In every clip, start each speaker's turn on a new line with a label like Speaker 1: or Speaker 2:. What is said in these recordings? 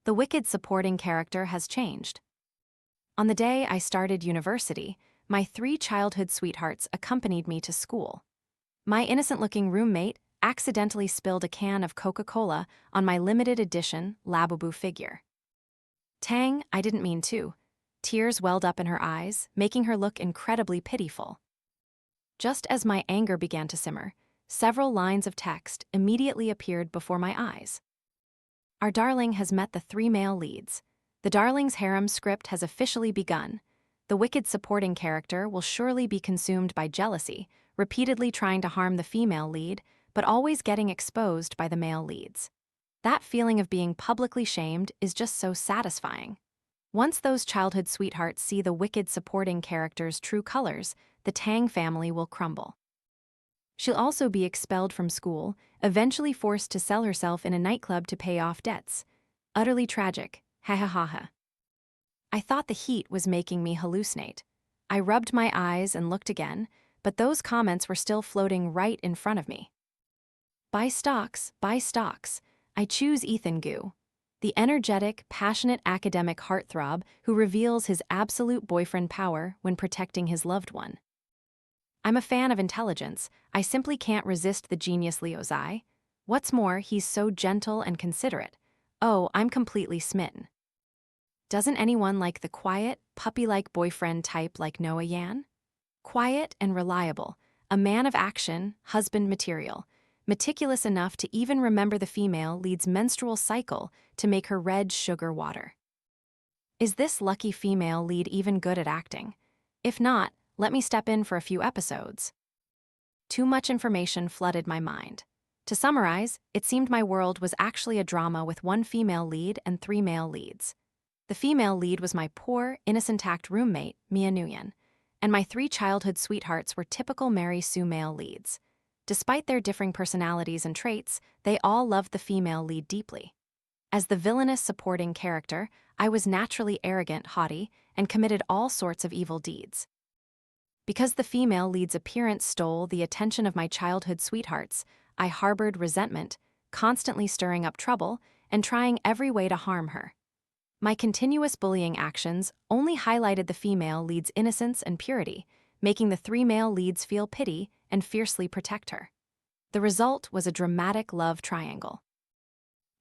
Speaker 1: The wicked supporting character has changed. On the day I started university, my 3 childhood sweethearts accompanied me to school. My innocent-looking roommate accidentally spilled a can of Coca-Cola on my limited edition Labubu figure. Tang, I didn't mean to. Tears welled up in her eyes, making her look incredibly pitiful. Just as my anger began to simmer, several lines of text immediately appeared before my eyes. Our darling has met the 3 male leads. The darling's harem script has officially begun. The wicked supporting character will surely be consumed by jealousy, repeatedly trying to harm the female lead, but always getting exposed by the male leads. That feeling of being publicly shamed is just so satisfying. Once those childhood sweethearts see the wicked supporting character's true colors, the Tang family will crumble. She'll also be expelled from school, eventually forced to sell herself in a nightclub to pay off debts. Utterly tragic. Ha ha ha ha. I thought the heat was making me hallucinate. I rubbed my eyes and looked again, but those comments were still floating right in front of me. Buy stocks, buy stocks. I choose Ethan Gu, the energetic, passionate academic heartthrob who reveals his absolute boyfriend power when protecting his loved one. I'm a fan of intelligence. I simply can't resist the genius Liu Zai. What's more, he's so gentle and considerate. Oh, I'm completely smitten. Doesn't anyone like the quiet, puppy-like boyfriend type like Nguyen? Quiet and reliable, a man of action, husband material, meticulous enough to even remember the female lead's menstrual cycle to make her red sugar water. Is this lucky female lead even good at acting? If not, let me step in for a few episodes. Too much information flooded my mind. To summarize, it seemed my world was actually a drama with 1 female lead and 3 male leads. The female lead was my poor, innocent-act roommate, Nguyen, and my 3 childhood sweethearts were typical Mary Sue male leads. Despite their differing personalities and traits, they all loved the female lead deeply. As the villainous supporting character, I was naturally arrogant, haughty, and committed all sorts of evil deeds. Because the female lead's appearance stole the attention of my childhood sweethearts, I harbored resentment, constantly stirring up trouble and trying every way to harm her. My continuous bullying actions only highlighted the female lead's innocence and purity, making the 3 male leads feel pity and fiercely protect her. The result was a dramatic love triangle.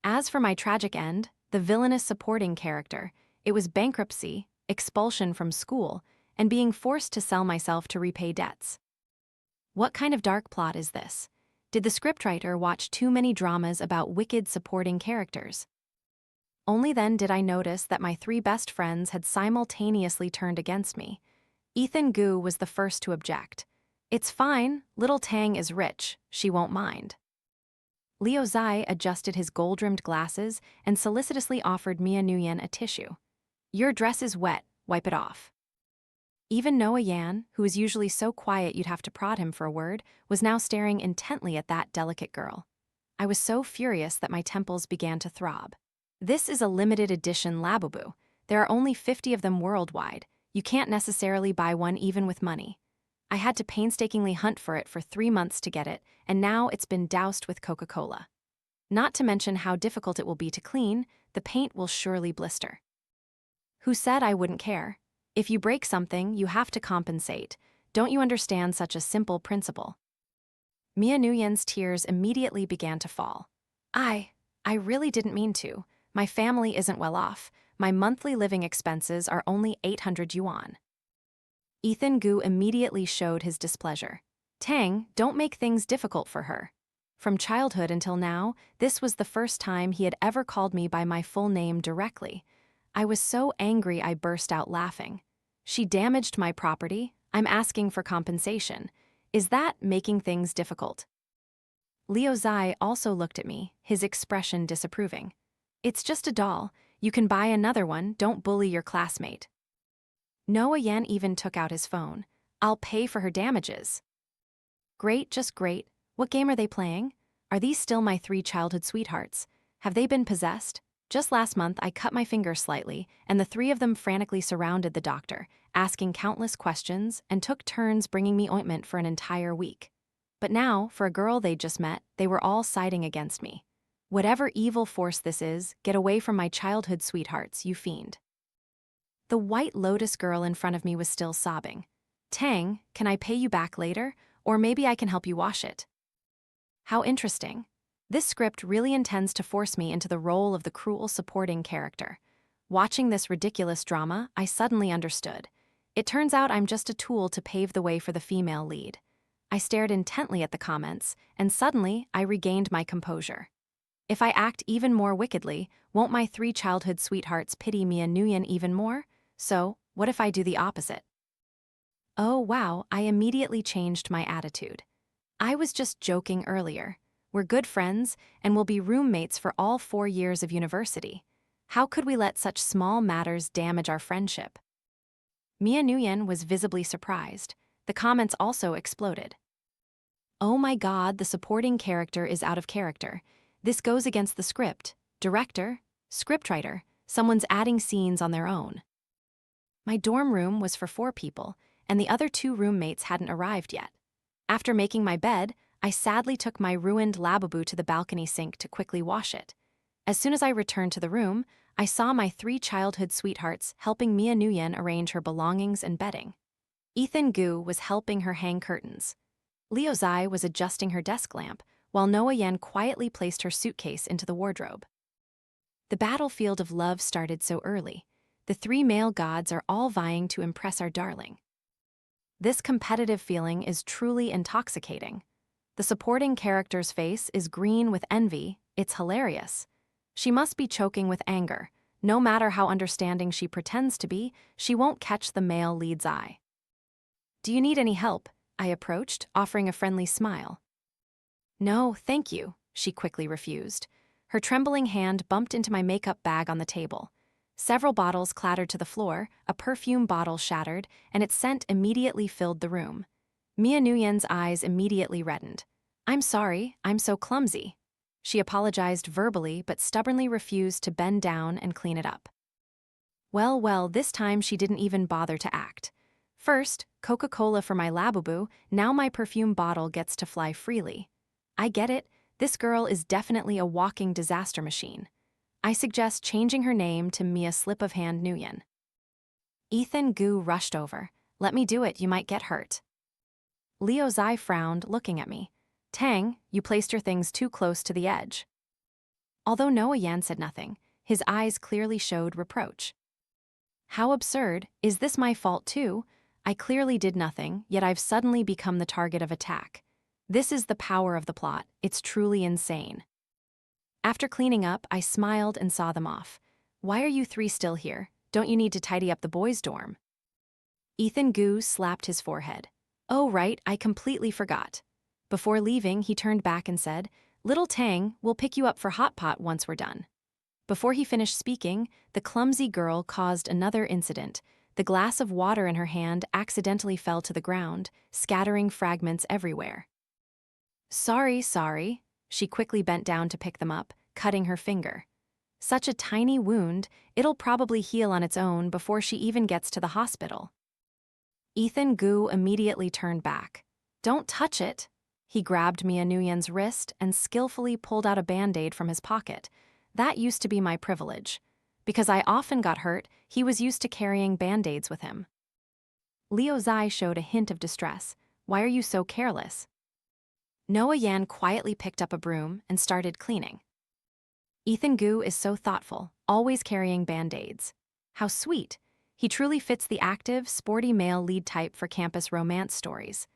Speaker 1: As for my tragic end, the villainous supporting character, it was bankruptcy, expulsion from school, and being forced to sell myself to repay debts. What kind of dark plot is this? Did the scriptwriter watch too many dramas about wicked supporting characters? Only then did I notice that my 3 best friends had simultaneously turned against me. Ethan Gu was the first to object. It's fine, little Tang is rich, she won't mind. Liu Zai adjusted his gold-rimmed glasses and solicitously offered Nguyen a tissue. Your dress is wet, wipe it off. Even Nguyen, who is usually so quiet you'd have to prod him for a word, was now staring intently at that delicate girl. I was so furious that my temples began to throb. This is a limited edition Labubu. There are only 50 of them worldwide. You can't necessarily buy one even with money. I had to painstakingly hunt for it for 3 months to get it, and now it's been doused with Coca-Cola. Not to mention how difficult it will be to clean, the paint will surely blister. Who said I wouldn't care? If you break something, you have to compensate. Don't you understand such a simple principle? Nguyen's tears immediately began to fall. I really didn't mean to. My family isn't well off. My monthly living expenses are only 800 yuan. Ethan Gu immediately showed his displeasure. Tang, don't make things difficult for her. From childhood until now, this was the first time he had ever called me by my full name directly. I was so angry I burst out laughing. She damaged my property. I'm asking for compensation. Is that making things difficult? Liu Zai also looked at me, his expression disapproving. It's just a doll. You can buy another one, don't bully your classmate. Nguyen even took out his phone. I'll pay for her damages. Great, just great. What game are they playing? Are these still my 3 childhood sweethearts? Have they been possessed? Just last month, I cut my finger slightly, and the 3 of them frantically surrounded the doctor, asking countless questions, and took turns bringing me ointment for an entire week. But now, for a girl they'd just met, they were all siding against me. Whatever evil force this is, get away from my childhood sweethearts, you fiend. The White Lotus girl in front of me was still sobbing. Tang, can I pay you back later? Or maybe I can help you wash it. How interesting. This script really intends to force me into the role of the cruel supporting character. Watching this ridiculous drama, I suddenly understood. It turns out I'm just a tool to pave the way for the female lead. I stared intently at the comments, and suddenly I regained my composure. If I act even more wickedly, won't my 3 childhood sweethearts pity me and Nguyen even more? So, what if I do the opposite? Oh wow, I immediately changed my attitude. I was just joking earlier. We're good friends, and we'll be roommates for all 4 years of university. How could we let such small matters damage our friendship? Mia Nguyen was visibly surprised. The comments also exploded. Oh my god, the supporting character is out of character. This goes against the script. Director, scriptwriter, someone's adding scenes on their own. My dorm room was for 4 people, and the other 2 roommates hadn't arrived yet. After making my bed, I sadly took my ruined lavabo to the balcony sink to quickly wash it. As soon as I returned to the room, I saw my 3 childhood sweethearts helping Mia Nguyen arrange her belongings and bedding. Ethan Gu was helping her hang curtains. Leo Zai was adjusting her desk lamp, while Nguyen quietly placed her suitcase into the wardrobe. The battlefield of love started so early. The 3 male gods are all vying to impress our darling. This competitive feeling is truly intoxicating. The supporting character's face is green with envy. It's hilarious. She must be choking with anger. No matter how understanding she pretends to be, she won't catch the male lead's eye. Do you need any help? I approached, offering a friendly smile. No, thank you, she quickly refused. Her trembling hand bumped into my makeup bag on the table. Several bottles clattered to the floor, a perfume bottle shattered, and its scent immediately filled the room. Mia Nguyen's eyes immediately reddened. I'm sorry, I'm so clumsy. She apologized verbally but stubbornly refused to bend down and clean it up. Well, this time she didn't even bother to act. First, Coca-Cola for my Labubu, now my perfume bottle gets to fly freely. I get it, this girl is definitely a walking disaster machine. I suggest changing her name to Mia Slip of Hand Nguyen. Ethan Gu rushed over. Let me do it, you might get hurt. Leo Zai frowned, looking at me. Tang, you placed your things too close to the edge. Although Nguyen said nothing, his eyes clearly showed reproach. How absurd, is this my fault too? I clearly did nothing, yet I've suddenly become the target of attack. This is the power of the plot, it's truly insane. After cleaning up, I smiled and saw them off. Why are you 3 still here? Don't you need to tidy up the boys' dorm? Ethan Gu slapped his forehead. Oh right, I completely forgot. Before leaving, he turned back and said, Little Tang, we'll pick you up for hot pot once we're done. Before he finished speaking, the clumsy girl caused another incident. The glass of water in her hand accidentally fell to the ground, scattering fragments everywhere. Sorry. She quickly bent down to pick them up, cutting her finger. Such a tiny wound, it'll probably heal on its own before she even gets to the hospital. Ethan Gu immediately turned back. Don't touch it. He grabbed Mia Nguyen's wrist and skillfully pulled out a Band-Aid from his pocket. That used to be my privilege. Because I often got hurt, he was used to carrying Band-Aids with him. Leo Zai showed a hint of distress. Why are you so careless? Nguyen quietly picked up a broom and started cleaning. Ethan Gu is so thoughtful, always carrying Band-Aids. How sweet. He truly fits the active, sporty male lead type for campus romance stories.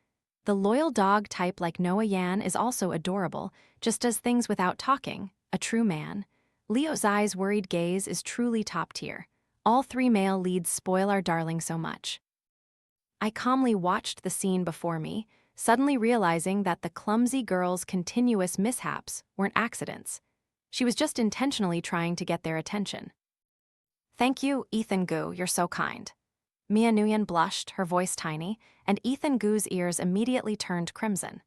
Speaker 1: The loyal dog type like Nguyen is also adorable, just does things without talking, a true man. Leo Zai's worried gaze is truly top tier. All 3 male leads spoil our darling so much. I calmly watched the scene before me, suddenly realizing that the clumsy girl's continuous mishaps weren't accidents. She was just intentionally trying to get their attention. Thank you, Ethan Gu, you're so kind. Mia Nguyen blushed, her voice tiny, and Ethan Gu's ears immediately turned crimson.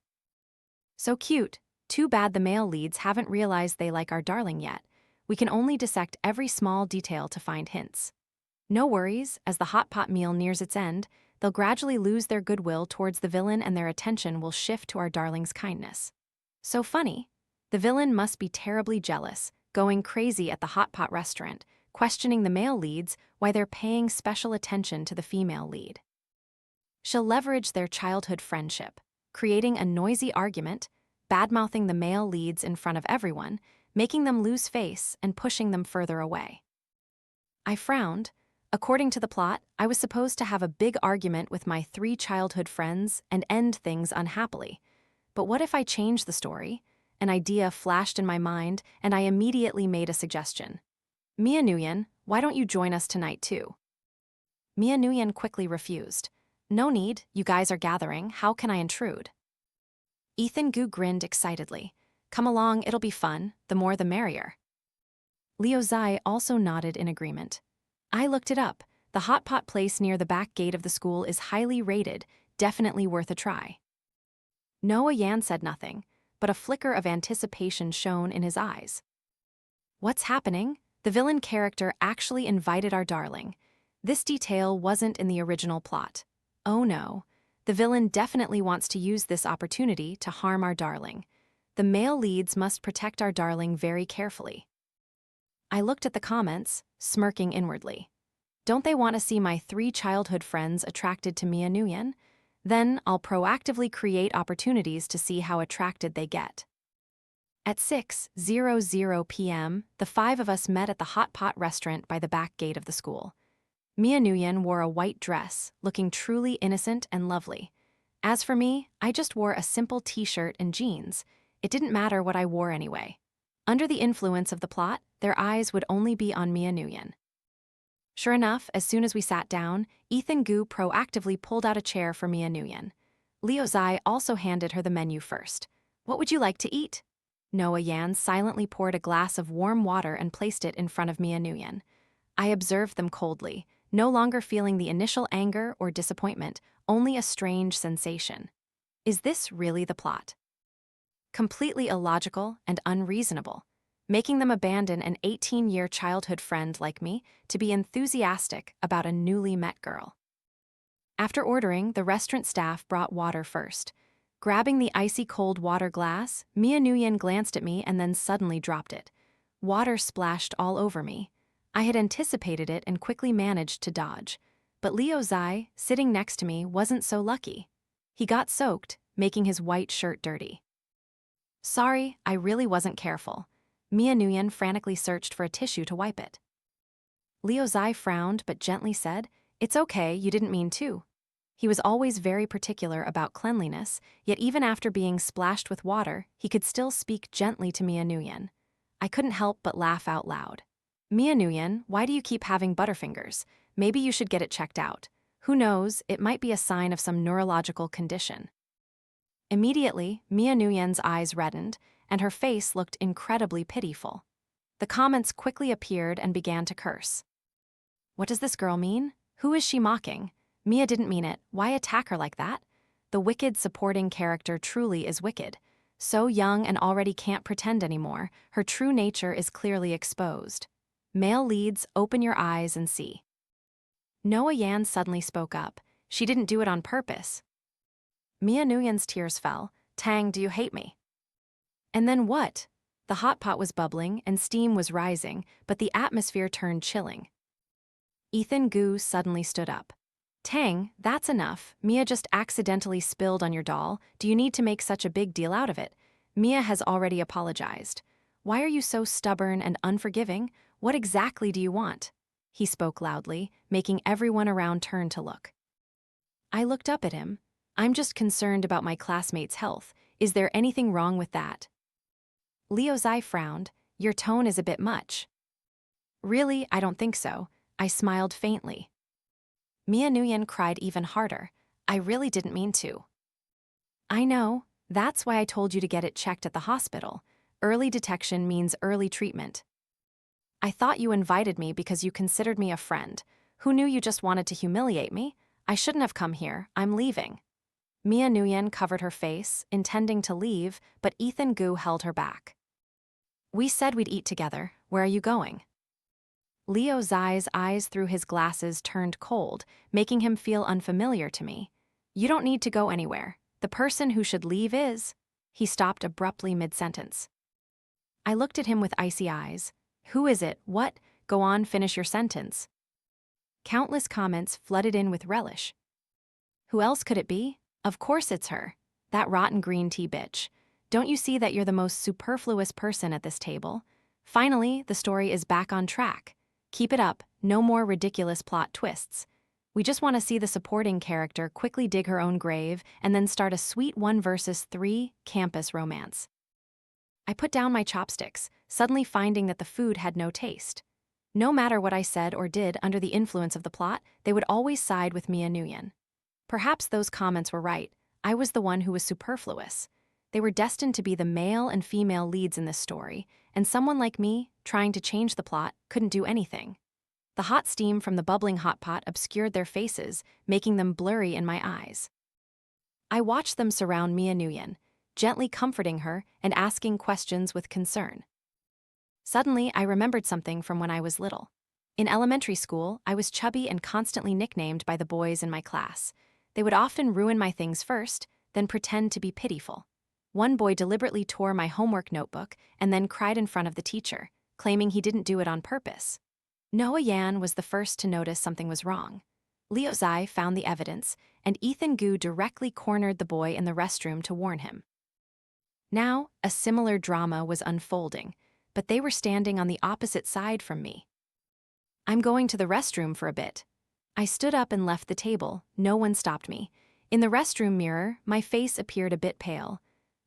Speaker 1: So cute. Too bad the male leads haven't realized they like our darling yet. We can only dissect every small detail to find hints. No worries, as the hot pot meal nears its end, they'll gradually lose their goodwill towards the villain and their attention will shift to our darling's kindness. So funny. The villain must be terribly jealous, going crazy at the hot pot restaurant, questioning the male leads why they're paying special attention to the female lead. She'll leverage their childhood friendship, creating a noisy argument, badmouthing the male leads in front of everyone, making them lose face and pushing them further away. I frowned. According to the plot, I was supposed to have a big argument with my 3 childhood friends and end things unhappily. But what if I change the story? An idea flashed in my mind, and I immediately made a suggestion. Nguyen, why don't you join us tonight too? Nguyen quickly refused. No need, you guys are gathering, how can I intrude? Gu grinned excitedly. Come along, it'll be fun, the more the merrier. Zai also nodded in agreement. I looked it up. The hot pot place near the back gate of the school is highly rated, definitely worth a try. Nguyen said nothing, but a flicker of anticipation shone in his eyes. What's happening? The villain character actually invited our darling. This detail wasn't in the original plot. Oh no, the villain definitely wants to use this opportunity to harm our darling. The male leads must protect our darling very carefully. I looked at the comments, smirking inwardly. Don't they want to see my 3 childhood friends attracted to Nguyen? Then I'll proactively create opportunities to see how attracted they get. At 6:00 p.m., the 5 of us met at the hot pot restaurant by the back gate of the school. Nguyen wore a white dress, looking truly innocent and lovely. As for me, I just wore a simple t-shirt and jeans. It didn't matter what I wore anyway. Under the influence of the plot, their eyes would only be on Nguyen. Sure enough, as soon as we sat down, Gu proactively pulled out a chair for Nguyen. Zai also handed her the menu first. What would you like to eat? Nguyen silently poured a glass of warm water and placed it in front of Nguyen. I observed them coldly, no longer feeling the initial anger or disappointment, only a strange sensation. Is this really the plot? Completely illogical and unreasonable, making them abandon an 18-year childhood friend like me to be enthusiastic about a newly met girl. After ordering, the restaurant staff brought water first. Grabbing the icy cold water glass, Nguyen glanced at me and then suddenly dropped it. Water splashed all over me. I had anticipated it and quickly managed to dodge. But Zai, sitting next to me, wasn't so lucky. He got soaked, making his white shirt dirty. Sorry, I really wasn't careful. Nguyen frantically searched for a tissue to wipe it. Zai frowned but gently said, It's okay, you didn't mean to. He was always very particular about cleanliness, yet even after being splashed with water, he could still speak gently to Nguyen. I couldn't help but laugh out loud. Nguyen, why do you keep having butterfingers? Maybe you should get it checked out. Who knows, it might be a sign of some neurological condition. Immediately, Nguyen's eyes reddened, and her face looked incredibly pitiful. The comments quickly appeared and began to curse. What does this girl mean? Who is she mocking? Mia didn't mean it. Why attack her like that? The wicked supporting character truly is wicked. So young and already can't pretend anymore, her true nature is clearly exposed. Male leads, open your eyes and see. Nguyen suddenly spoke up. She didn't do it on purpose. Nguyen's tears fell. Tang, do you hate me? And then what? The hot pot was bubbling and steam was rising, but the atmosphere turned chilling. Gu suddenly stood up. Tang, that's enough. Mia just accidentally spilled on your doll. Do you need to make such a big deal out of it? Mia has already apologized. Why are you so stubborn and unforgiving? What exactly do you want? He spoke loudly, making everyone around turn to look. I looked up at him. I'm just concerned about my classmate's health. Is there anything wrong with that? Zai frowned. Your tone is a bit much. Really, I don't think so. I smiled faintly. Nguyen cried even harder. I really didn't mean to. I know. That's why I told you to get it checked at the hospital. Early detection means early treatment. I thought you invited me because you considered me a friend. Who knew you just wanted to humiliate me? I shouldn't have come here. I'm leaving. Nguyen covered her face, intending to leave, but Gu held her back. We said we'd eat together. Where are you going? Zai's eyes through his glasses turned cold, making him feel unfamiliar to me. You don't need to go anywhere. The person who should leave is... He stopped abruptly mid-sentence. I looked at him with icy eyes. Who is it? What? Go on, finish your sentence. Countless comments flooded in with relish. Who else could it be? Of course it's her. That rotten green tea bitch. Don't you see that you're the most superfluous person at this table? Finally, the story is back on track. Keep it up, no more ridiculous plot twists. We just want to see the supporting character quickly dig her own grave and then start a sweet 1 versus 3 campus romance. I put down my chopsticks, suddenly finding that the food had no taste. No matter what I said or did under the influence of the plot, they would always side with me and Nguyen. Perhaps those comments were right. I was the one who was superfluous. They were destined to be the male and female leads in this story, and someone like me, trying to change the plot, couldn't do anything. The hot steam from the bubbling hot pot obscured their faces, making them blurry in my eyes. I watched them surround me and Nguyen, gently comforting her and asking questions with concern. Suddenly, I remembered something from when I was little. In elementary school, I was chubby and constantly nicknamed by the boys in my class. They would often ruin my things first, then pretend to be pitiful. One boy deliberately tore my homework notebook and then cried in front of the teacher, claiming he didn't do it on purpose. Nguyen was the first to notice something was wrong. Leo Zai found the evidence, and Ethan Gu directly cornered the boy in the restroom to warn him. Now, a similar drama was unfolding, but they were standing on the opposite side from me. I'm going to the restroom for a bit. I stood up and left the table. No one stopped me. In the restroom mirror, my face appeared a bit pale.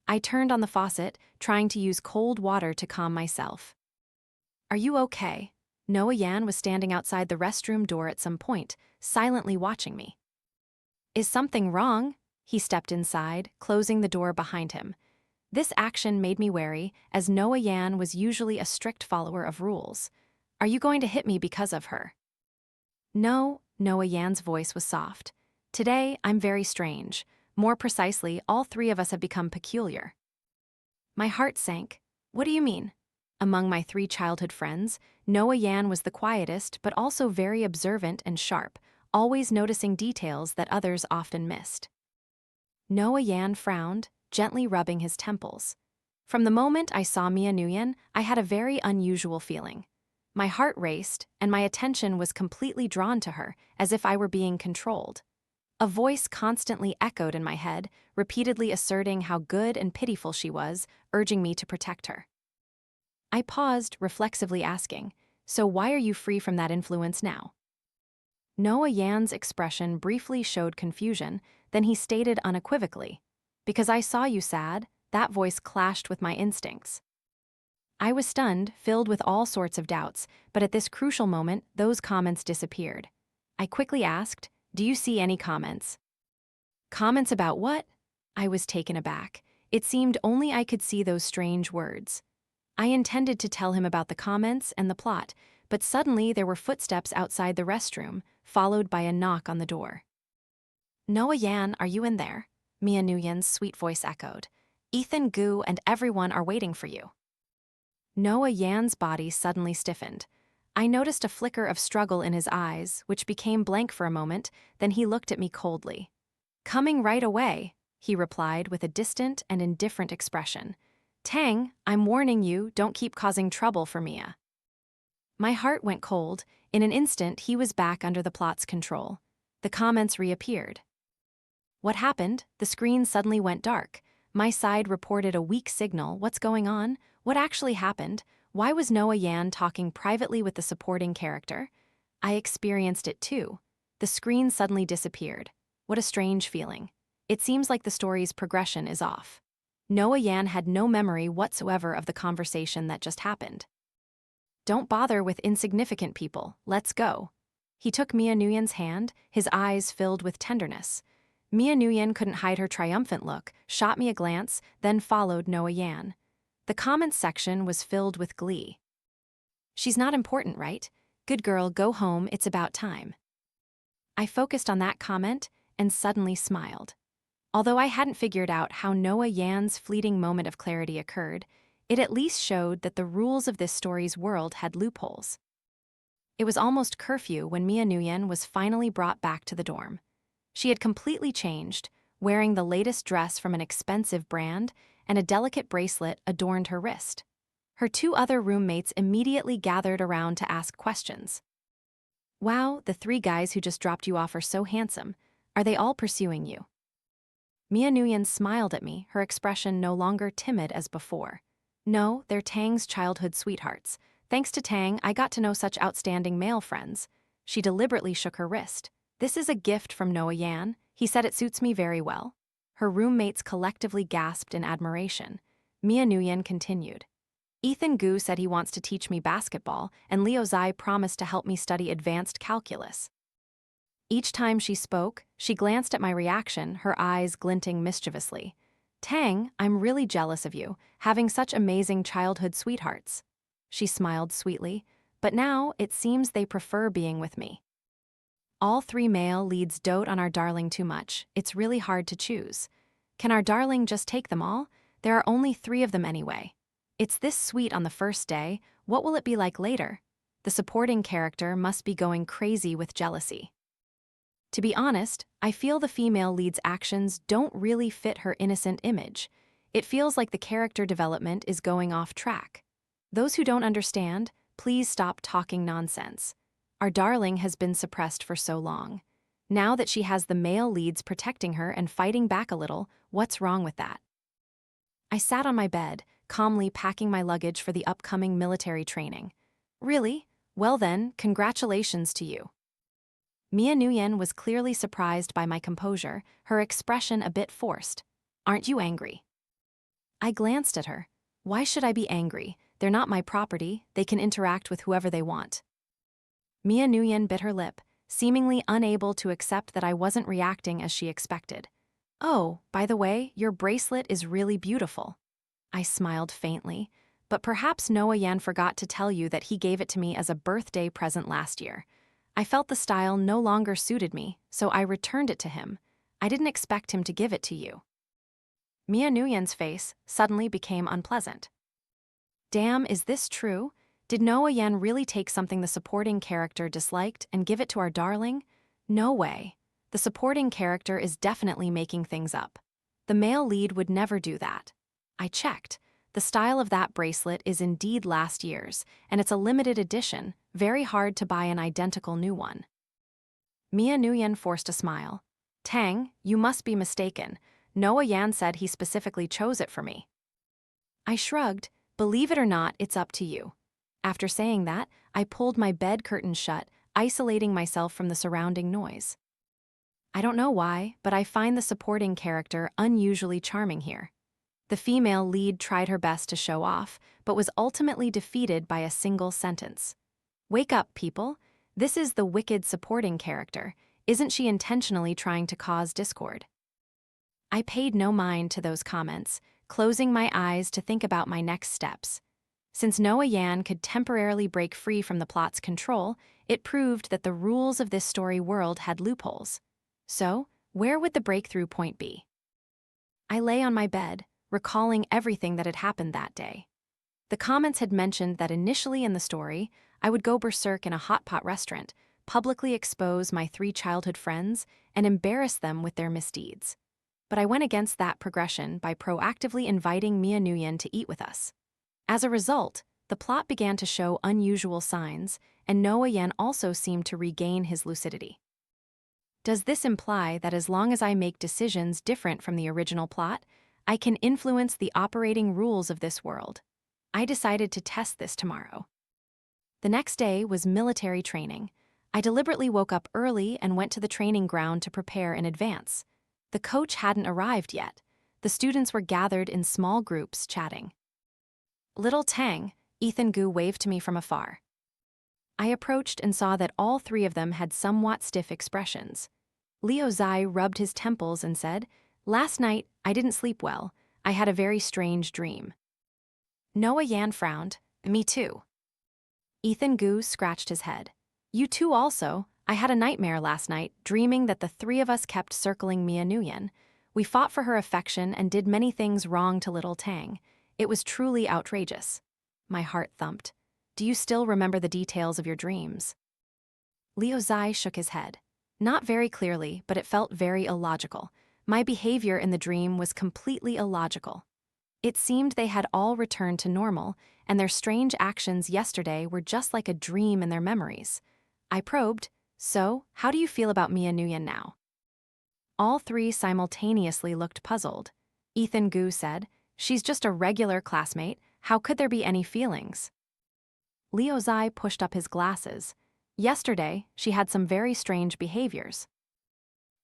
Speaker 1: I turned on the faucet, trying to use cold water to calm myself. Are you okay? Nguyen was standing outside the restroom door at some point, silently watching me. Is something wrong? He stepped inside, closing the door behind him. This action made me wary, as Nguyen was usually a strict follower of rules. Are you going to hit me because of her? No, Nguyen's voice was soft. Today, I'm very strange. More precisely, all three of us have become peculiar. My heart sank. What do you mean? Among my 3 childhood friends, Nguyen was the quietest but also very observant and sharp, always noticing details that others often missed. Nguyen frowned, gently rubbing his temples. From the moment I saw Nguyen, I had a very unusual feeling. My heart raced, and my attention was completely drawn to her, as if I were being controlled. A voice constantly echoed in my head, repeatedly asserting how good and pitiful she was, urging me to protect her. I paused, reflexively asking, so why are you free from that influence now? Nguyen's expression briefly showed confusion, then he stated unequivocally, because I saw you sad. That voice clashed with my instincts. I was stunned, filled with all sorts of doubts, but at this crucial moment, those comments disappeared. I quickly asked, do you see any comments? Comments about what? I was taken aback. It seemed only I could see those strange words. I intended to tell him about the comments and the plot, but suddenly there were footsteps outside the restroom, followed by a knock on the door. Nguyen, are you in there? Nguyen's sweet voice echoed. Ethan Gu and everyone are waiting for you. Nguyen's body suddenly stiffened. I noticed a flicker of struggle in his eyes, which became blank for a moment, then he looked at me coldly. Coming right away, he replied with a distant and indifferent expression. Tang, I'm warning you, don't keep causing trouble for Mia. My heart went cold. In an instant, he was back under the plot's control. The comments reappeared. What happened? The screen suddenly went dark. My side reported a weak signal. What's going on? What actually happened? Why was Nguyen talking privately with the supporting character? I experienced it too. The screen suddenly disappeared. What a strange feeling. It seems like the story's progression is off. Nguyen had no memory whatsoever of the conversation that just happened. Don't bother with insignificant people. Let's go. He took Nguyen's hand, his eyes filled with tenderness. Nguyen couldn't hide her triumphant look, shot me a glance, then followed Nguyen. The comments section was filled with glee. She's not important, right? Good girl, go home, it's about time. I focused on that comment and suddenly smiled. Although I hadn't figured out how Nguyen's fleeting moment of clarity occurred, it at least showed that the rules of this story's world had loopholes. It was almost curfew when Nguyen was finally brought back to the dorm. She had completely changed, wearing the latest dress from an expensive brand, and a delicate bracelet adorned her wrist. Her two other roommates immediately gathered around to ask questions. Wow, the three guys who just dropped you off are so handsome. Are they all pursuing you? Nguyen smiled at me, her expression no longer timid as before. No, they're Tang's childhood sweethearts. Thanks to Tang, I got to know such outstanding male friends. She deliberately shook her wrist. This is a gift from Nguyen. He said it suits me very well. Her roommates collectively gasped in admiration. Nguyen continued. Ethan Gu said he wants to teach me basketball, and Liu Zai promised to help me study advanced calculus. Each time she spoke, she glanced at my reaction, her eyes glinting mischievously. Tang, I'm really jealous of you, having such amazing childhood sweethearts. She smiled sweetly, but now it seems they prefer being with me. All three male leads dote on our darling too much. It's really hard to choose. Can our darling just take them all? There are only 3 of them anyway. It's this sweet on the first day. What will it be like later? The supporting character must be going crazy with jealousy. To be honest, I feel the female lead's actions don't really fit her innocent image. It feels like the character development is going off track. Those who don't understand, please stop talking nonsense. Our darling has been suppressed for so long. Now that she has the male leads protecting her and fighting back a little, what's wrong with that? I sat on my bed, calmly packing my luggage for the upcoming military training. Really? Well then, congratulations to you. Nguyen was clearly surprised by my composure, her expression a bit forced. Aren't you angry? I glanced at her. Why should I be angry? They're not my property, they can interact with whoever they want. Nguyen bit her lip, seemingly unable to accept that I wasn't reacting as she expected. Oh, by the way, your bracelet is really beautiful. I smiled faintly, but perhaps Nguyen forgot to tell you that he gave it to me as a birthday present last year. I felt the style no longer suited me, so I returned it to him. I didn't expect him to give it to you. Nguyen's face suddenly became unpleasant. Damn, is this true? Did Nguyen really take something the supporting character disliked and give it to our darling? No way. The supporting character is definitely making things up. The male lead would never do that. I checked. The style of that bracelet is indeed last year's, and it's a limited edition, very hard to buy an identical new one. Nguyen forced a smile. Tang, you must be mistaken. Nguyen said he specifically chose it for me. I shrugged. Believe it or not, it's up to you. After saying that, I pulled my bed curtains shut, isolating myself from the surrounding noise. I don't know why, but I find the supporting character unusually charming here. The female lead tried her best to show off, but was ultimately defeated by a single sentence. Wake up, people. This is the wicked supporting character. Isn't she intentionally trying to cause discord? I paid no mind to those comments, closing my eyes to think about my next steps. Since Nguyen could temporarily break free from the plot's control, it proved that the rules of this story world had loopholes. So, where would the breakthrough point be? I lay on my bed, recalling everything that had happened that day. The comments had mentioned that initially in the story, I would go berserk in a hot pot restaurant, publicly expose my 3 childhood friends, and embarrass them with their misdeeds. But I went against that progression by proactively inviting Nguyen to eat with us. As a result, the plot began to show unusual signs, and Nguyen also seemed to regain his lucidity. Does this imply that as long as I make decisions different from the original plot, I can influence the operating rules of this world? I decided to test this tomorrow. The next day was military training. I deliberately woke up early and went to the training ground to prepare in advance. The coach hadn't arrived yet. The students were gathered in small groups chatting. Little Tang, Ethan Gu waved to me from afar. I approached and saw that all 3 of them had somewhat stiff expressions. Liu Zai rubbed his temples and said, "Last night, I didn't sleep well. I had a very strange dream." Nguyen frowned. Me too. Ethan Gu scratched his head. You too also. I had a nightmare last night, dreaming that the 3 of us kept circling Nguyen. We fought for her affection and did many things wrong to little Tang. It was truly outrageous. My heart thumped. Do you still remember the details of your dreams? Liu Zai shook his head. Not very clearly, but it felt very illogical. My behavior in the dream was completely illogical. It seemed they had all returned to normal, and their strange actions yesterday were just like a dream in their memories. I probed, "So, how do you feel about Mia Nguyen now?" All three simultaneously looked puzzled. Ethan Gu said, "She's just a regular classmate. How could there be any feelings?" Leo Zai pushed up his glasses. "Yesterday, she had some very strange behaviors."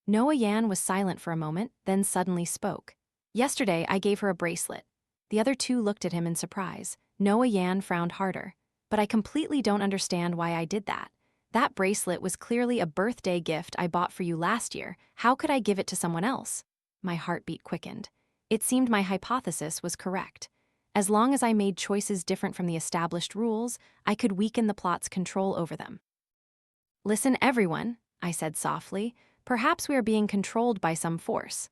Speaker 1: Noah Yan was silent for a moment, then suddenly spoke. "Yesterday, I gave her a bracelet." The other two looked at him in surprise. Noah Yan frowned harder. "But I completely don't understand why I did that. That bracelet was clearly a birthday gift I bought for you last year. How could I give it to someone else?" My heartbeat quickened. It seemed my hypothesis was correct. As long as I made choices different from the established rules, I could weaken the plot's control over them. "Listen, everyone," I said softly. "Perhaps we are being controlled by some force."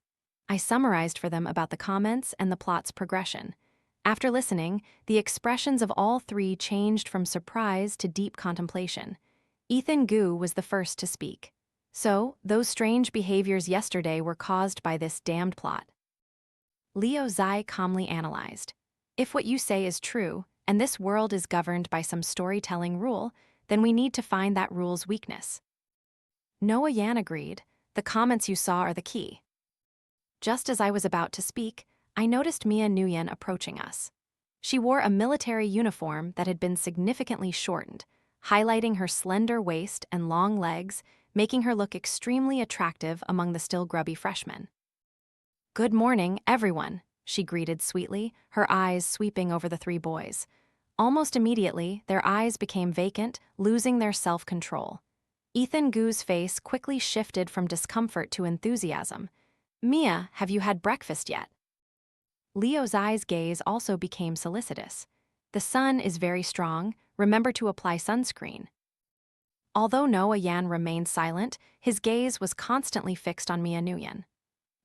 Speaker 1: I summarized for them about the comments and the plot's progression. After listening, the expressions of all three changed from surprise to deep contemplation. Ethan Gu was the first to speak. "So, those strange behaviors yesterday were caused by this damned plot." Leo Zai calmly analyzed. "If what you say is true, and this world is governed by some storytelling rule, then we need to find that rule's weakness." Noah Yan agreed. "The comments you saw are the key." Just as I was about to speak, I noticed Mia Nguyen approaching us. She wore a military uniform that had been significantly shortened, highlighting her slender waist and long legs, making her look extremely attractive among the still grubby freshmen. "Good morning, everyone," she greeted sweetly, her eyes sweeping over the three boys. Almost immediately, their eyes became vacant, losing their self-control. Ethan Gu's face quickly shifted from discomfort to enthusiasm. "Mia, have you had breakfast yet?" Leo Zai's gaze also became solicitous. "The sun is very strong. Remember to apply sunscreen." Although Noah Yan remained silent, his gaze was constantly fixed on Mia Nguyen.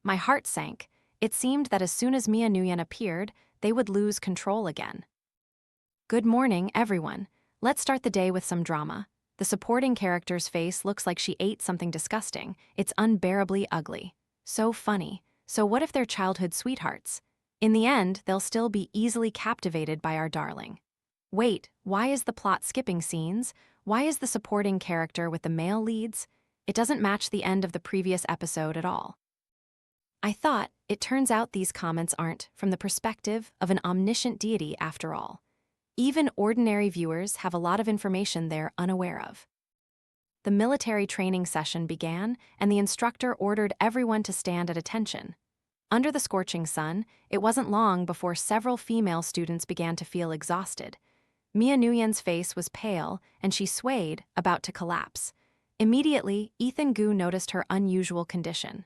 Speaker 1: My heart sank. It seemed that as soon as Mia Nguyen appeared, they would lose control again. "Good morning, everyone. Let's start the day with some drama." The supporting character's face looks like she ate something disgusting. It's unbearably ugly. So funny. So what if they're childhood sweethearts? In the end, they'll still be easily captivated by our darling. Wait, why is the plot skipping scenes? Why is the supporting character with the male leads? It doesn't match the end of the previous episode at all. I thought, it turns out these comments aren't from the perspective of an omniscient deity after all. Even ordinary viewers have a lot of information they're unaware of. The military training session began, and the instructor ordered everyone to stand at attention. Under the scorching sun, it wasn't long before several female students began to feel exhausted. Mia Nguyen's face was pale, and she swayed, about to collapse. Immediately, Ethan Gu noticed her unusual condition.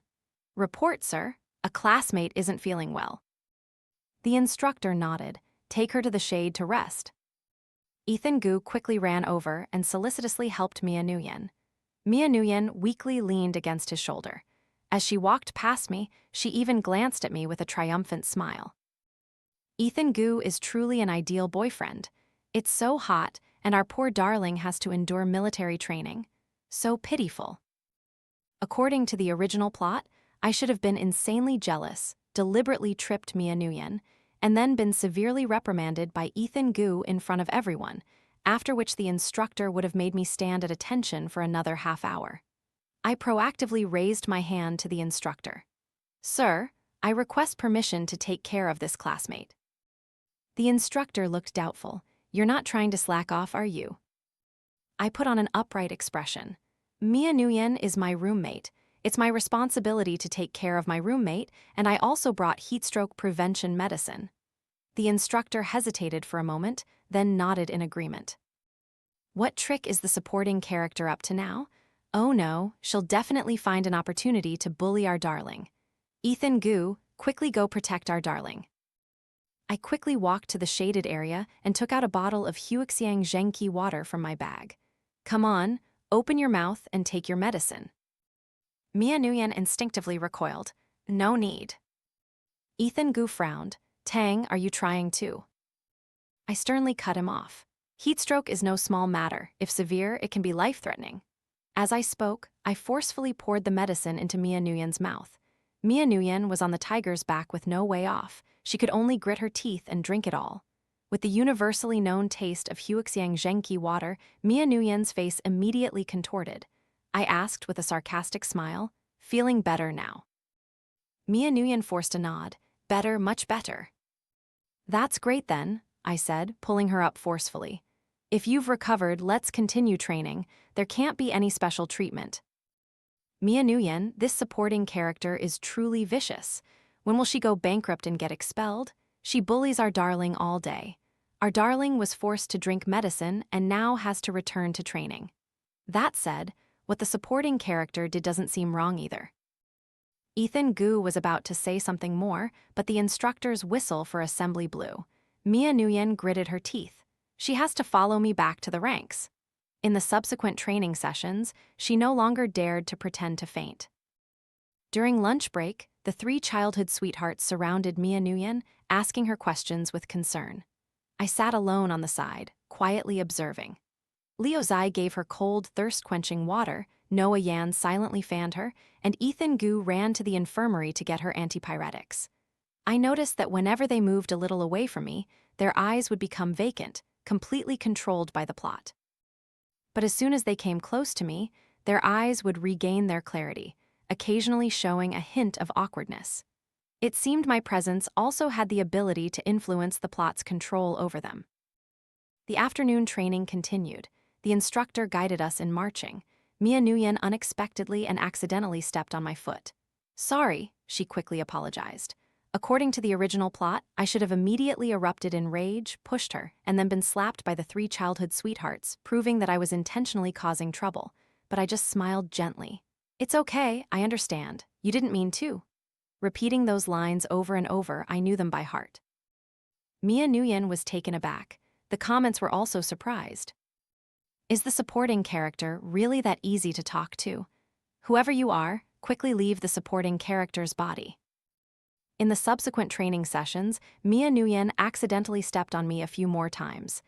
Speaker 1: "Report, sir. A classmate isn't feeling well." The instructor nodded. "Take her to the shade to rest." Ethan Gu quickly ran over and solicitously helped Mia Nguyen. Mia Nguyen weakly leaned against his shoulder. As she walked past me, she even glanced at me with a triumphant smile. Ethan Gu is truly an ideal boyfriend. It's so hot, and our poor darling has to endure military training. So pitiful. According to the original plot, I should have been insanely jealous, deliberately tripped Mia Nguyen, and then been severely reprimanded by Ethan Gu in front of everyone, after which the instructor would have made me stand at attention for another half hour. I proactively raised my hand to the instructor. "Sir, I request permission to take care of this classmate." The instructor looked doubtful. "You're not trying to slack off, are you?" I put on an upright expression. "Mia Nguyen is my roommate. It's my responsibility to take care of my roommate, and I also brought heatstroke prevention medicine." The instructor hesitated for a moment, then nodded in agreement. What trick is the supporting character up to now? Oh no, she'll definitely find an opportunity to bully our darling. "Ethan Gu, quickly go protect our darling." I quickly walked to the shaded area and took out a bottle of Huixiang Zhengqi water from my bag. "Come on, open your mouth and take your medicine." Mia Nguyen instinctively recoiled. "No need." Ethan Gu frowned. "Tang, are you trying too?" I sternly cut him off. Heatstroke is no small matter. If severe, it can be life-threatening. As I spoke, I forcefully poured the medicine into Mia Nguyen's mouth. Mia Nguyen was on the tiger's back with no way off. She could only grit her teeth and drink it all. With the universally known taste of Huixiang Zhengqi water, Nguyen's face immediately contorted. I asked with a sarcastic smile, feeling better now. Nguyen forced a nod. Better, much better. That's great then, I said, pulling her up forcefully. If you've recovered, let's continue training. There can't be any special treatment. Nguyen, this supporting character is truly vicious. When will she go bankrupt and get expelled? She bullies our darling all day. Our darling was forced to drink medicine and now has to return to training. That said, what the supporting character did doesn't seem wrong either. Ethan Gu was about to say something more, but the instructor's whistle for assembly blew. Nguyen gritted her teeth. She has to follow me back to the ranks. In the subsequent training sessions, she no longer dared to pretend to faint. During lunch break, the three childhood sweethearts surrounded Nguyen, asking her questions with concern. I sat alone on the side, quietly observing. Liu Zai gave her cold, thirst-quenching water, Noah Yan silently fanned her, and Ethan Gu ran to the infirmary to get her antipyretics. I noticed that whenever they moved a little away from me, their eyes would become vacant, completely controlled by the plot. But as soon as they came close to me, their eyes would regain their clarity, occasionally showing a hint of awkwardness. It seemed my presence also had the ability to influence the plot's control over them. The afternoon training continued. The instructor guided us in marching. Nguyen unexpectedly and accidentally stepped on my foot. Sorry, she quickly apologized. According to the original plot, I should have immediately erupted in rage, pushed her, and then been slapped by the three childhood sweethearts, proving that I was intentionally causing trouble. But I just smiled gently. It's okay, I understand. You didn't mean to. Repeating those lines over and over, I knew them by heart. Nguyen was taken aback. The comments were also surprised. Is the supporting character really that easy to talk to? Whoever you are, quickly leave the supporting character's body. In the subsequent training sessions, Nguyen accidentally stepped on me a few more times.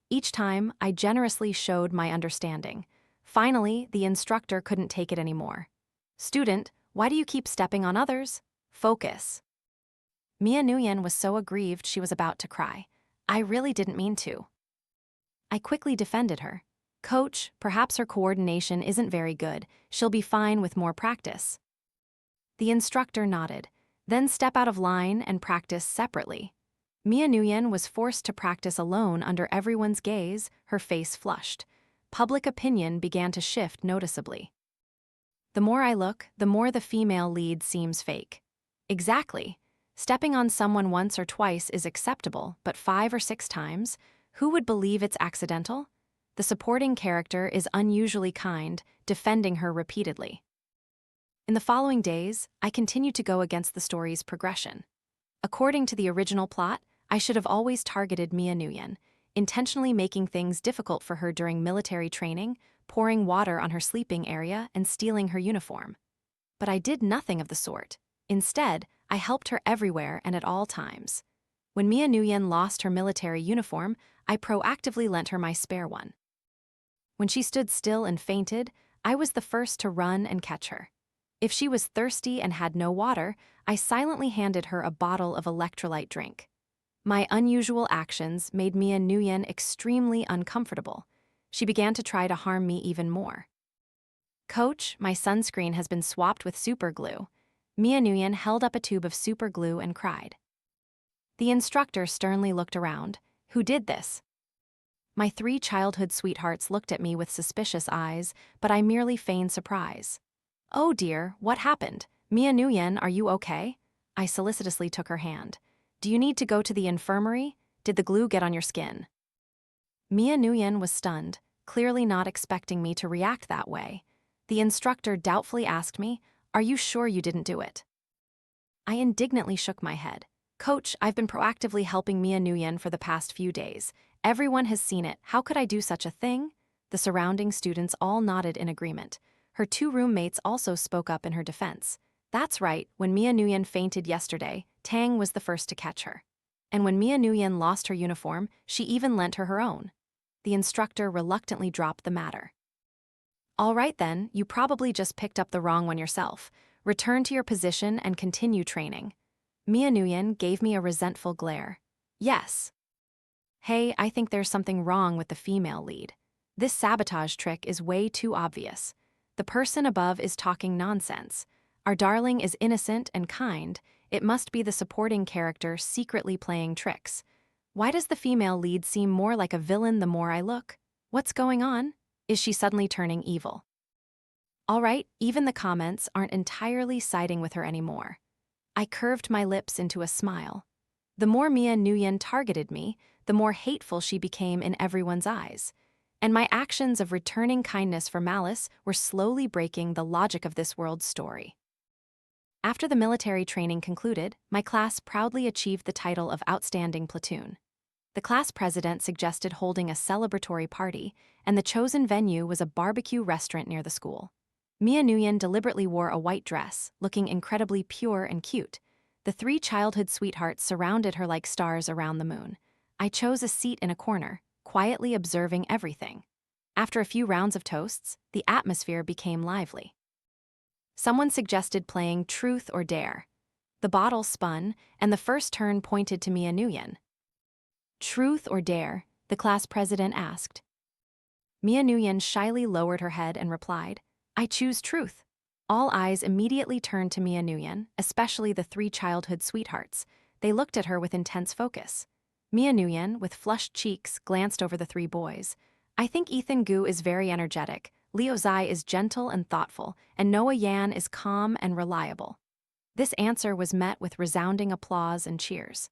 Speaker 1: Each time, I generously showed my understanding. Finally, the instructor couldn't take it anymore. Student, why do you keep stepping on others? Focus. Nguyen was so aggrieved she was about to cry. I really didn't mean to. I quickly defended her. Coach, perhaps her coordination isn't very good. She'll be fine with more practice. The instructor nodded. Then step out of line and practice separately. Nguyen was forced to practice alone under everyone's gaze, her face flushed. Public opinion began to shift noticeably. The more I look, the more the female lead seems fake. Exactly. Stepping on someone once or twice is acceptable, but 5 or 6 times? Who would believe it's accidental? The supporting character is unusually kind, defending her repeatedly. In the following days, I continued to go against the story's progression. According to the original plot, I should have always targeted Nguyen, intentionally making things difficult for her during military training, pouring water on her sleeping area, and stealing her uniform. But I did nothing of the sort. Instead, I helped her everywhere and at all times. When Nguyen lost her military uniform, I proactively lent her my spare one. When she stood still and fainted, I was the first to run and catch her. If she was thirsty and had no water, I silently handed her a bottle of electrolyte drink. My unusual actions made Nguyen extremely uncomfortable. She began to try to harm me even more. Coach, my sunscreen has been swapped with super glue. Nguyen held up a tube of super glue and cried. The instructor sternly looked around. Who did this? My 3 childhood sweethearts looked at me with suspicious eyes, but I merely feigned surprise. Oh dear, what happened? Nguyen, are you okay? I solicitously took her hand. Do you need to go to the infirmary? Did the glue get on your skin? Nguyen was stunned, clearly not expecting me to react that way. The instructor doubtfully asked me, Are you sure you didn't do it? I indignantly shook my head. Coach, I've been proactively helping Nguyen for the past few days. Everyone has seen it. How could I do such a thing? The surrounding students all nodded in agreement. Her 2 roommates also spoke up in her defense. That's right, when Nguyen fainted yesterday, Tang was the first to catch her. And when Nguyen lost her uniform, she even lent her own. The instructor reluctantly dropped the matter. All right then, you probably just picked up the wrong one yourself. Return to your position and continue training. Nguyen gave me a resentful glare. Yes. Hey, I think there's something wrong with the female lead. This sabotage trick is way too obvious. The person above is talking nonsense. Our darling is innocent and kind. It must be the supporting character secretly playing tricks. Why does the female lead seem more like a villain the more I look? What's going on? Is she suddenly turning evil? All right, even the comments aren't entirely siding with her anymore. I curved my lips into a smile. The more Nguyen targeted me, the more hateful she became in everyone's eyes. And my actions of returning kindness for malice were slowly breaking the logic of this world's story. After the military training concluded, my class proudly achieved the title of Outstanding Platoon. The class president suggested holding a celebratory party, and the chosen venue was a barbecue restaurant near the school. Nguyen deliberately wore a white dress, looking incredibly pure and cute. The three childhood sweethearts surrounded her like stars around the moon. I chose a seat in a corner, quietly observing everything. After a few rounds of toasts, the atmosphere became lively. Someone suggested playing Truth or Dare. The bottle spun, and the first turn pointed to Nguyen. Truth or Dare? The class president asked. Nguyen shyly lowered her head and replied, I choose truth. All eyes immediately turned to Nguyen, especially the three childhood sweethearts. They looked at her with intense focus. Nguyen, with flushed cheeks, glanced over the three boys. I think Ethan Gu is very energetic, Leo Zai is gentle and thoughtful, and Noah Yan is calm and reliable. This answer was met with resounding applause and cheers.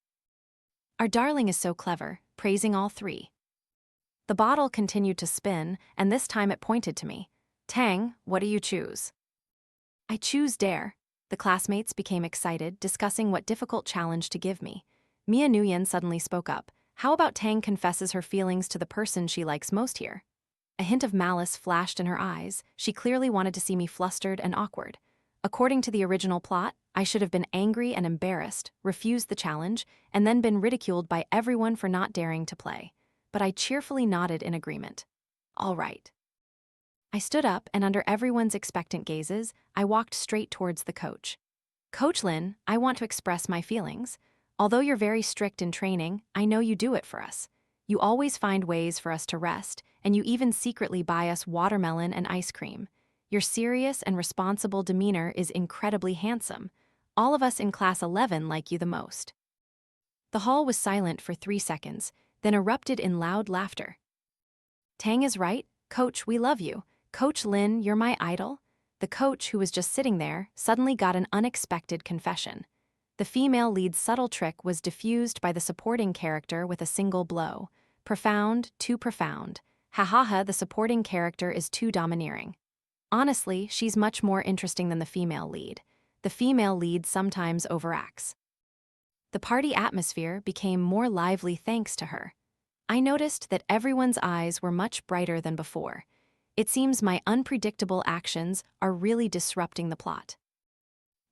Speaker 1: Our darling is so clever, praising all three. The bottle continued to spin, and this time it pointed to me. Tang, what do you choose? I choose Dare. The classmates became excited, discussing what difficult challenge to give me. Nguyen suddenly spoke up. How about Tang confesses her feelings to the person she likes most here? A hint of malice flashed in her eyes. She clearly wanted to see me flustered and awkward. According to the original plot, I should have been angry and embarrassed, refused the challenge, and then been ridiculed by everyone for not daring to play. But I cheerfully nodded in agreement. All right. I stood up, and under everyone's expectant gazes, I walked straight towards the coach. Coach Lin, I want to express my feelings. Although you're very strict in training, I know you do it for us. You always find ways for us to rest, and you even secretly buy us watermelon and ice cream. Your serious and responsible demeanor is incredibly handsome. All of us in Class 11 like you the most. The hall was silent for 3 seconds, then erupted in loud laughter. Tang is right. Coach, we love you. Coach Lin, you're my idol. The coach, who was just sitting there, suddenly got an unexpected confession. The female lead's subtle trick was diffused by the supporting character with a single blow. Profound, too profound. Ha ha ha, the supporting character is too domineering. Honestly, she's much more interesting than the female lead. The female lead sometimes overacts. The party atmosphere became more lively thanks to her. I noticed that everyone's eyes were much brighter than before. It seems my unpredictable actions are really disrupting the plot.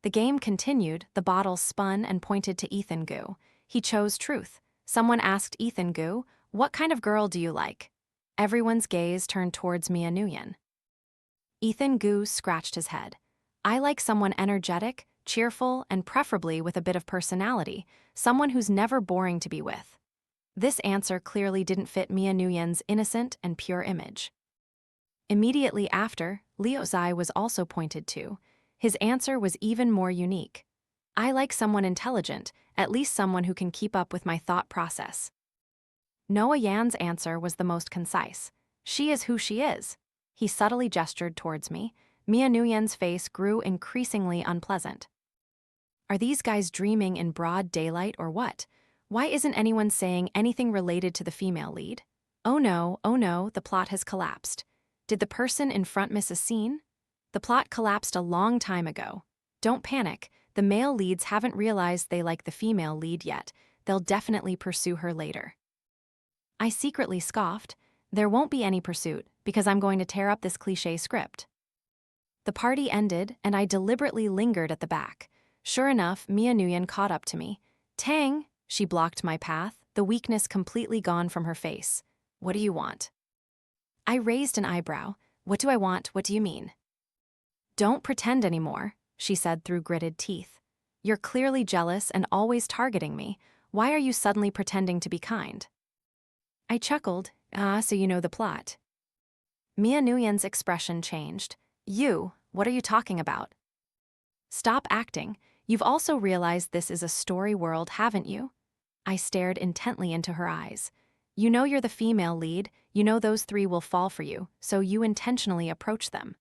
Speaker 1: The game continued, the bottle spun and pointed to Ethan Gu. He chose truth. Someone asked Ethan Gu, what kind of girl do you like? Everyone's gaze turned towards Nguyen. Ethan Gu scratched his head. I like someone energetic, cheerful, and preferably with a bit of personality, someone who's never boring to be with. This answer clearly didn't fit Nguyen's innocent and pure image. Immediately after, Leo Zai was also pointed to. His answer was even more unique. I like someone intelligent, at least someone who can keep up with my thought process. Noah Yan's answer was the most concise. She is who she is. He subtly gestured towards me. Nguyen's face grew increasingly unpleasant. Are these guys dreaming in broad daylight or what? Why isn't anyone saying anything related to the female lead? Oh no, the plot has collapsed. Did the person in front miss a scene? The plot collapsed a long time ago. Don't panic, the male leads haven't realized they like the female lead yet. They'll definitely pursue her later. I secretly scoffed. There won't be any pursuit, because I'm going to tear up this cliché script. The party ended, and I deliberately lingered at the back. Sure enough, Nguyen caught up to me. Tang, she blocked my path, the weakness completely gone from her face. What do you want? I raised an eyebrow. What do I want? What do you mean? Don't pretend anymore, she said through gritted teeth. You're clearly jealous and always targeting me. Why are you suddenly pretending to be kind? I chuckled. So you know the plot. Mia Nguyen's expression changed. You, what are you talking about? Stop acting. You've also realized this is a story world, haven't you? I stared intently into her eyes. You know you're the female lead, you know those three will fall for you, so you intentionally approach them.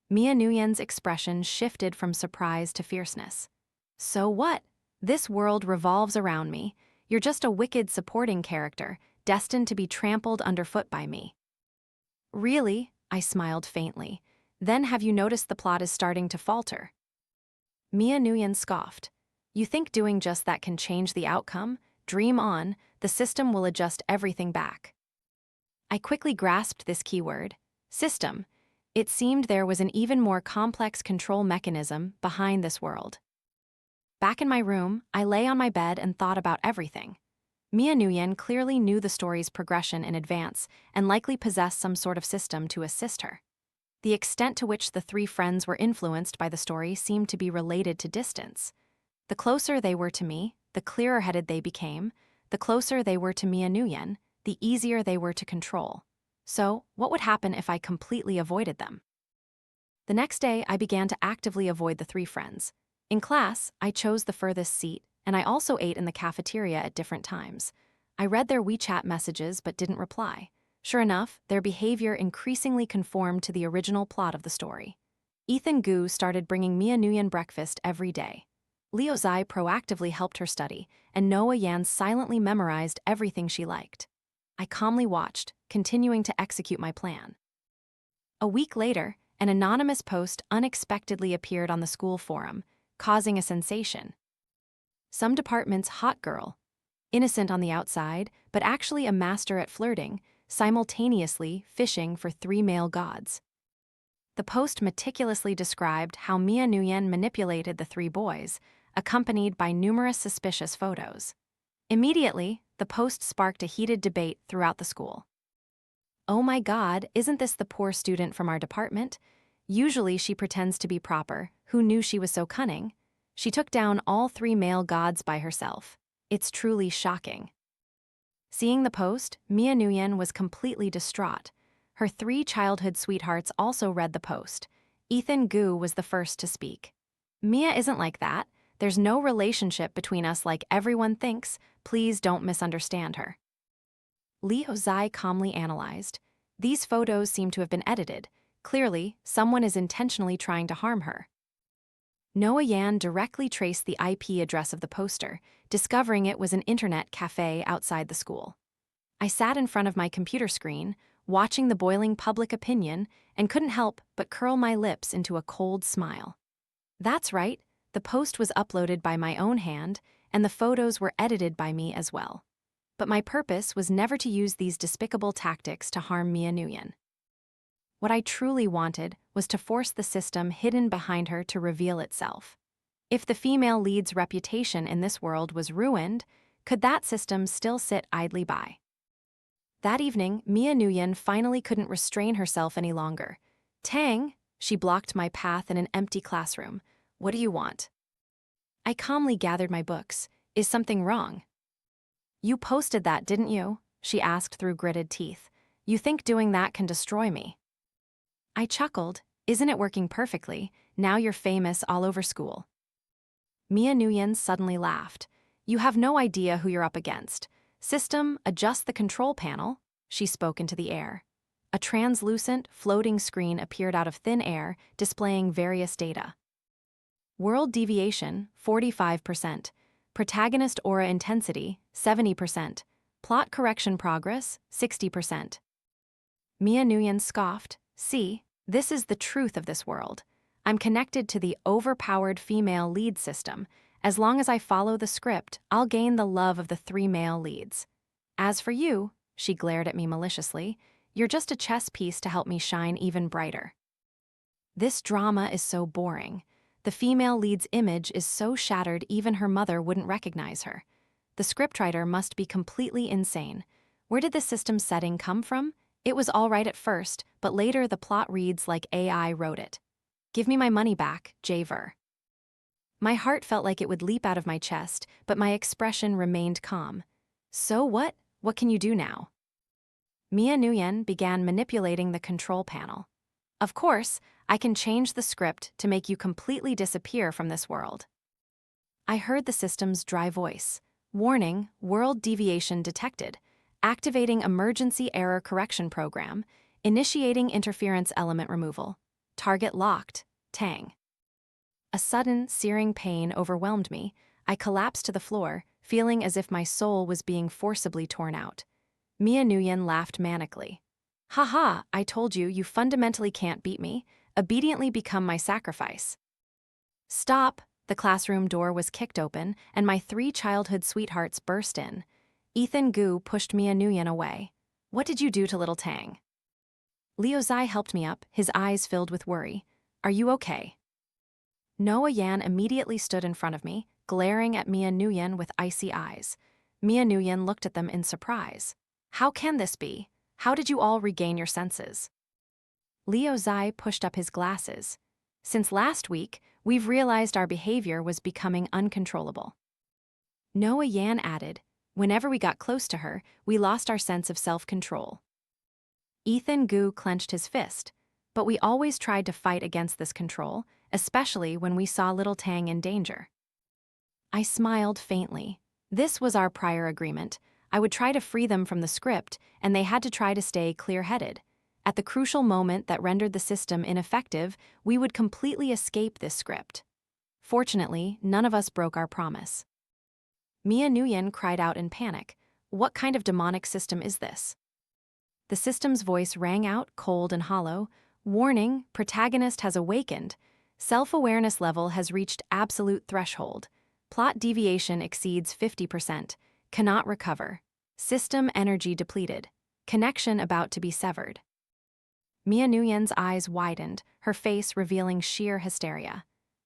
Speaker 1: Mia Nguyen's expression shifted from surprise to fierceness. So what? This world revolves around me. You're just a wicked supporting character, destined to be trampled underfoot by me. Really? I smiled faintly. Then have you noticed the plot is starting to falter? Mia Nguyen scoffed. You think doing just that can change the outcome? Dream on, the system will adjust everything back. I quickly grasped this keyword, system. It seemed there was an even more complex control mechanism behind this world. Back in my room, I lay on my bed and thought about everything. Mia Nguyen clearly knew the story's progression in advance and likely possessed some sort of system to assist her. The extent to which the three friends were influenced by the story seemed to be related to distance. The closer they were to me, the clearer-headed they became. The closer they were to Mia Nguyen, the easier they were to control. So, what would happen if I completely avoided them? The next day, I began to actively avoid the three friends. In class, I chose the furthest seat, and I also ate in the cafeteria at different times. I read their WeChat messages but didn't reply. Sure enough, their behavior increasingly conformed to the original plot of the story. Ethan Gu started bringing Mia Nguyen breakfast every day. Liu Zai proactively helped her study, and Noah Yan silently memorized everything she liked. I calmly watched, continuing to execute my plan. A week later, an anonymous post unexpectedly appeared on the school forum, causing a sensation. Some department's hot girl, innocent on the outside, but actually a master at flirting, simultaneously fishing for three male gods. The post meticulously described how Mia Nguyen manipulated the three boys, accompanied by numerous suspicious photos. Immediately, the post sparked a heated debate throughout the school. Oh my God, isn't this the poor student from our department? Usually she pretends to be proper. Who knew she was so cunning? She took down all three male gods by herself. It's truly shocking. Seeing the post, Mia Nguyen was completely distraught. Her three childhood sweethearts also read the post. Ethan Gu was the first to speak. Mia isn't like that. There's no relationship between us like everyone thinks. Please don't misunderstand her. Liu Zai calmly analyzed. These photos seem to have been edited. Clearly, someone is intentionally trying to harm her. Noah Yan directly traced the IP address of the poster, discovering it was an internet cafe outside the school. I sat in front of my computer screen, watching the boiling public opinion, and couldn't help but curl my lips into a cold smile. That's right, the post was uploaded by my own hand, and the photos were edited by me as well. But my purpose was never to use these despicable tactics to harm Mia Nguyen. What I truly wanted was to force the system hidden behind her to reveal itself. If the female lead's reputation in this world was ruined, could that system still sit idly by? That evening, Mia Nguyen finally couldn't restrain herself any longer. Tang, she blocked my path in an empty classroom. What do you want? I calmly gathered my books. Is something wrong? You posted that, didn't you? She asked through gritted teeth. You think doing that can destroy me? I chuckled. Isn't it working perfectly? Now you're famous all over school. Mia Nguyen suddenly laughed. You have no idea who you're up against. System, adjust the control panel. She spoke into the air. A translucent, floating screen appeared out of thin air, displaying various data. World deviation, 45%. Protagonist aura intensity, 70%. Plot correction progress, 60%. Mia Nguyen scoffed. See, this is the truth of this world. I'm connected to the overpowered female lead system. As long as I follow the script, I'll gain the love of the three male leads. As for you, she glared at me maliciously, you're just a chess piece to help me shine even brighter. This drama is so boring. The female lead's image is so shattered even her mother wouldn't recognize her. The scriptwriter must be completely insane. Where did the system setting come from? It was all right at first, but later the plot reads like AI wrote it. Give me my money back, Javer. My heart felt like it would leap out of my chest, but my expression remained calm. So what? What can you do now? Nguyen began manipulating the control panel. Of course, I can change the script to make you completely disappear from this world. I heard the system's dry voice. Warning, world deviation detected. Activating emergency error correction program. Initiating interference element removal. Target locked. Tang. A sudden, searing pain overwhelmed me. I collapsed to the floor, feeling as if my soul was being forcibly torn out. Nguyen laughed manically. "Ha ha, I told you, you fundamentally can't beat me. Obediently become my sacrifice." "Stop!" The classroom door was kicked open, and my 3 childhood sweethearts burst in. Gu pushed Nguyen away. "What did you do to little Tang?" Zai helped me up, his eyes filled with worry. "Are you okay?" Nguyen immediately stood in front of me, glaring at Nguyen with icy eyes. Nguyen looked at them in surprise. "How can this be? How did you all regain your senses?" Zai pushed up his glasses. "Since last week, we've realized our behavior was becoming uncontrollable." Nguyen added, "Whenever we got close to her, we lost our sense of self-control." Gu clenched his fist. "But we always tried to fight against this control, especially when we saw little Tang in danger." I smiled faintly. This was our prior agreement. I would try to free them from the script, and they had to try to stay clear-headed. At the crucial moment that rendered the system ineffective, we would completely escape this script. Fortunately, none of us broke our promise. Nguyen cried out in panic. "What kind of demonic system is this?" The system's voice rang out, cold and hollow. "Warning, protagonist has awakened. Self-awareness level has reached absolute threshold. Plot deviation exceeds 50%. Cannot recover. System energy depleted. Connection about to be severed." Nguyen's eyes widened, her face revealing sheer hysteria.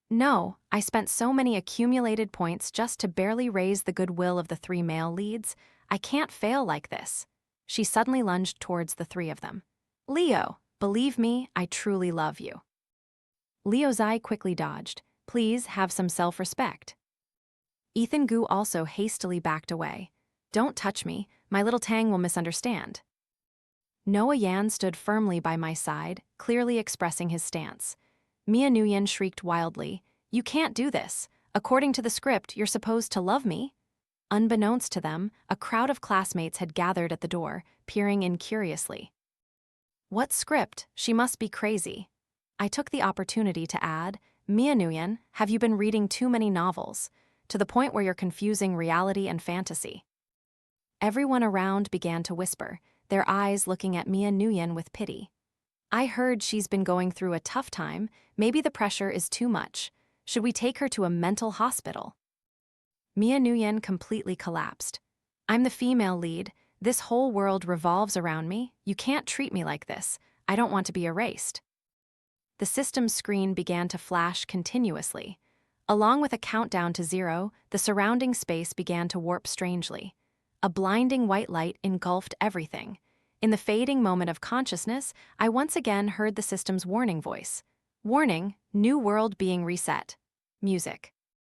Speaker 1: "No, I spent so many accumulated points just to barely raise the goodwill of the 3 male leads. I can't fail like this." She suddenly lunged towards the 3 of them. "Leo, believe me, I truly love you." Zai quickly dodged. "Please have some self-respect." Gu also hastily backed away. "Don't touch me, my little Tang will misunderstand." Nguyen stood firmly by my side, clearly expressing his stance. Nguyen shrieked wildly, "You can't do this. According to the script, you're supposed to love me." Unbeknownst to them, a crowd of classmates had gathered at the door, peering in curiously. "What script? She must be crazy." I took the opportunity to add, "Nguyen, have you been reading too many novels? To the point where you're confusing reality and fantasy?" Everyone around began to whisper, their eyes looking at Nguyen with pity. "I heard she's been going through a tough time. Maybe the pressure is too much. Should we take her to a mental hospital?" Nguyen completely collapsed. "I'm the female lead. This whole world revolves around me. You can't treat me like this. I don't want to be erased." The system's screen began to flash continuously. Along with a countdown to 0, the surrounding space began to warp strangely. A blinding white light engulfed everything. In the fading moment of consciousness, I once again heard the system's warning voice. "Warning, new world being reset." Music.